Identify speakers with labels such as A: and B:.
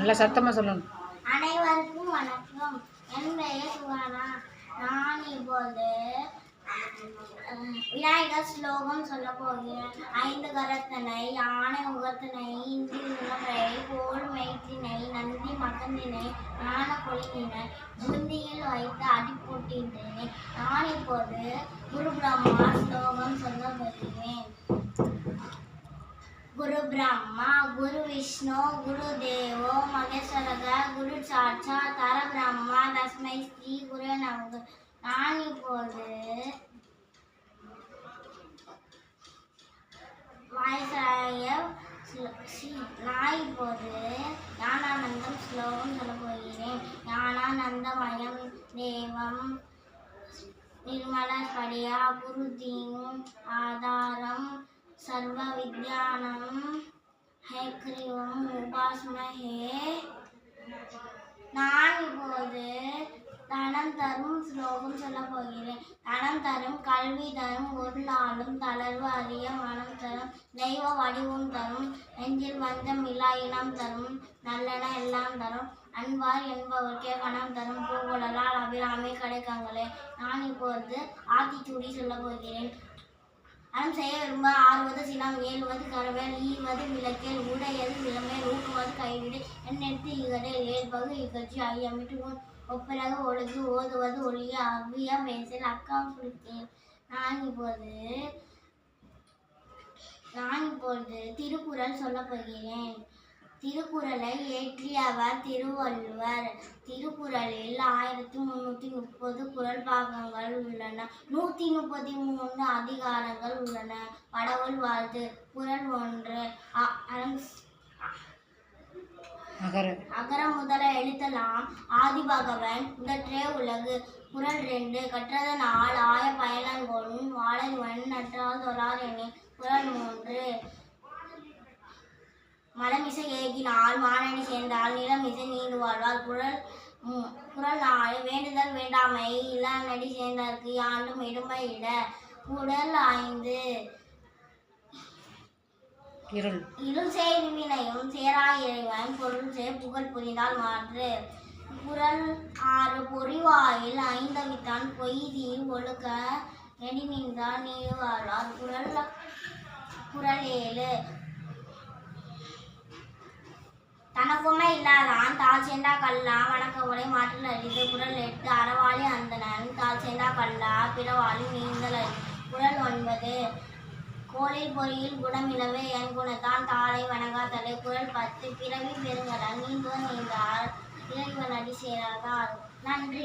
A: நல்லா சத்தமாக சொல்லணும்.
B: அனைவருக்கும் வணக்கம். என் பெயர் சுகானா. நான் இப்போது விநாயகர் ஸ்லோகம் சொல்ல போகிறேன். ஐந்து கரத்தனை யானை முகத்தினை இந்தி நிலப்பை கோல் மைத்தினை நந்தி மகந்தினை ஞான கொலினை புந்தியில் வைத்து அடி போட்டின்றேன். நான் இப்போது குரு பிரம்மா ஸ்லோகம் சொல்ல போகிறேன். गुरु ब्रह्मा गुरु विष्णु गुरु देवो महेश्वरः गुरु साक्षात् परब्रह्म तस्मै श्री गुरु நமக. நான் இப்போது ஞானானந்தம் ஸ்லோகம் சொல்ல போகிறேன். ஞானானந்தமயம் தேவம் निर्मलस्फटिका गुरुदीन् आधारं सर्व विद्यानां हैग्रीवम् उपास्महे. நான் இப்போது தனம் தரும் ஸ்லோகம் சொல்ல போகிறேன். தனம் தரும் கல்வி தரும் ஒரு நாளும் தளர்வு அறிய மனம் தரும் தெய்வ வடிவம் தரும் நெஞ்சில் வந்தம் இல்லா இனம் தரும் நல்லன எல்லாம் தரும் அன்பார் என்பவர்க்கே கணம் தரும் பூகுழலால் அபிராமி கிடைக்கங்களே. நான் இப்போது ஆத்திச்சூடி சொல்ல போகிறேன். அறம் செய்ய விரும்ப ஆறுவது சினம் ஏழுவது கரவேல் ஈவது விளக்கேல் உடையது விளமேல் ஊக்குவது கைவிடு எண்ணெடுத்து இகடேல் ஏற்பகு இகழ்ச்சி ஐயமிட்டு ஒப்பிறகு ஒழுகு ஓதுவது ஒளிய அவ்விய பேசல் அக்காம் சுழித்தேன். நான் இப்பொழுது திருக்குறள் சொல்ல போகிறேன். திருக்குறளை இயற்றியவர் திருவள்ளுவர். திருக்குறளில் 1330 குறள் பாகங்கள் உள்ளன. 133 அதிகாரங்கள் உள்ளன. கடவுள் வாழ்த்து. குறள் 1. அகர முதல எழுத்தலாம் ஆதிபகவன் முதற்றே உலகு. குறள் 2. கற்றதனால் ஆய பயனங்கொன் வாழவன் நற்றால் தொழார் என. குறள் 3. மலமிசை ஏகினால் மானடி சேர்ந்தால் நிலமிசை நீண்டு வாழ்வார். குறள் 4. வேண்டுதல் வேண்டாமை இளநடி சேர்ந்தார்க்கு யாண்டும் இடும்பை இட. குறள் 5. இருள் சேர் வினையும் சேரா இறைவன் பொருள் சேர் புகழ் புரிந்தால் மாற்று. குறள் 6. பொறிவாயில் ஐந்தவித்தான் பொய்தி ஒழுக்க நெடி நின்றால் நீடு வாழ்வார். குறள் 7. தனக்குமே இல்லாதான் தாழ் சேர்ந்தா கல்லா வணக்கமுறை மாற்றல் அறிந்து. குறள் 8. அறவாளி அந்தணன் தாழ் சேர்ந்தா கல்லா பிறவாளி நீந்தல் அறிந்து. குறள் 9. கோளில் பொறியில் குணமிலவே என் குணத்தான் தாளை வணங்காதலை. குறள் 10. பிறவி பெருங்கடல் நீந்துவ நீந்தால் இறைவன் அடி சேராதார். நன்றி.